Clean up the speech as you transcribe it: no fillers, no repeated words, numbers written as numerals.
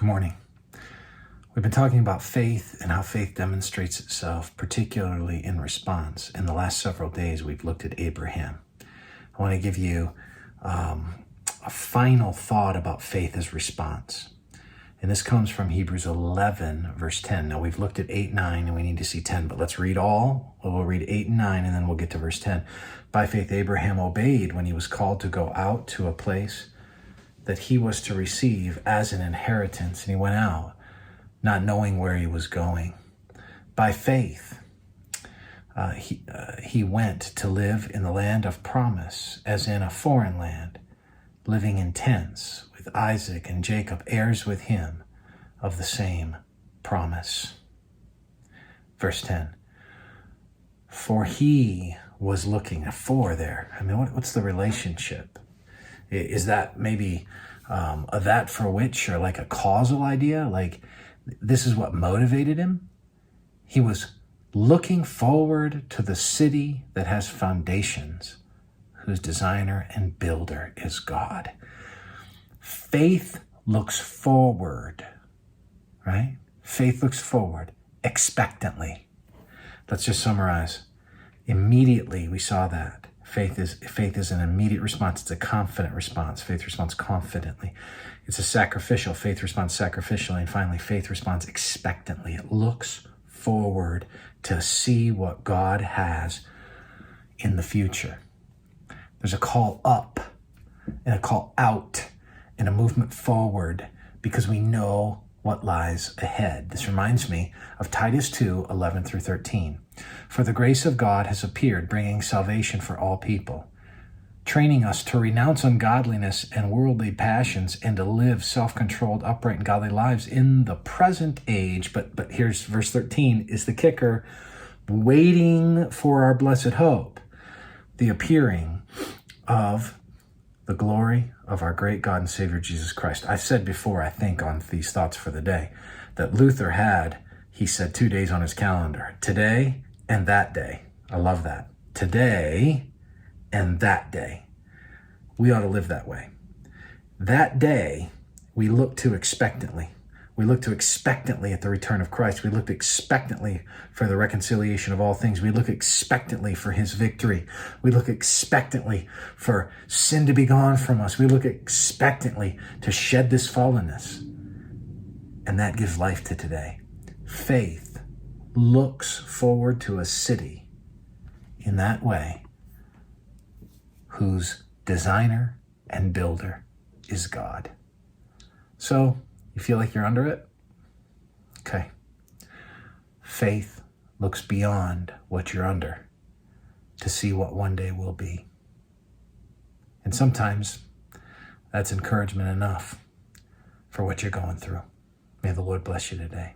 Good morning. We've been talking about faith and how faith demonstrates itself, particularly in response. In the last several days, we've looked at Abraham. I want to give you a final thought about faith as response. And this comes from Hebrews 11, verse 10. Now, we've looked at 8, 9, and we need to see 10, but let's read all. We'll read 8 and 9, and then we'll get to verse 10. By faith, Abraham obeyed when he was called to go out to a place that he was to receive as an inheritance, and he went out, not knowing where he was going. By faith, he went to live in the land of promise, as in a foreign land, living in tents with Isaac and Jacob, heirs with him of the same promise. Verse 10, for he was looking at there. I mean, what's the relationship? Is that maybe a that for which, or like a causal idea? Like this is what motivated him? He was looking forward to the city that has foundations, whose designer and builder is God. Faith looks forward, right? Faith looks forward expectantly. Let's just summarize. Immediately, we saw that. Faith is an immediate response. It's a confident response. Faith responds confidently. It's a sacrificial. Faith responds sacrificially. And finally, faith responds expectantly. It looks forward to see what God has in the future. There's a call up and a call out and a movement forward because we know what lies ahead. This reminds me of Titus 2, 11 through 13. For the grace of God has appeared, bringing salvation for all people, training us to renounce ungodliness and worldly passions and to live self-controlled, upright, and godly lives in the present age. But here's verse 13 is the kicker, waiting for our blessed hope, the appearing of the glory of our great God and Savior, Jesus Christ. I've said before, I think, on these thoughts for the day, that Luther had, he said, 2 days on his calendar, today and that day. I love that. Today and that day. We ought to live that way. That day, we look to expectantly. We look to expectantly at the return of Christ. We look expectantly for the reconciliation of all things. We look expectantly for his victory. We look expectantly for sin to be gone from us. We look expectantly to shed this fallenness. And that gives life to today. Faith looks forward to a city in that way whose designer and builder is God. So, you feel like you're under it? Okay. Faith looks beyond what you're under to see what one day will be. And sometimes that's encouragement enough for what you're going through. May the Lord bless you today.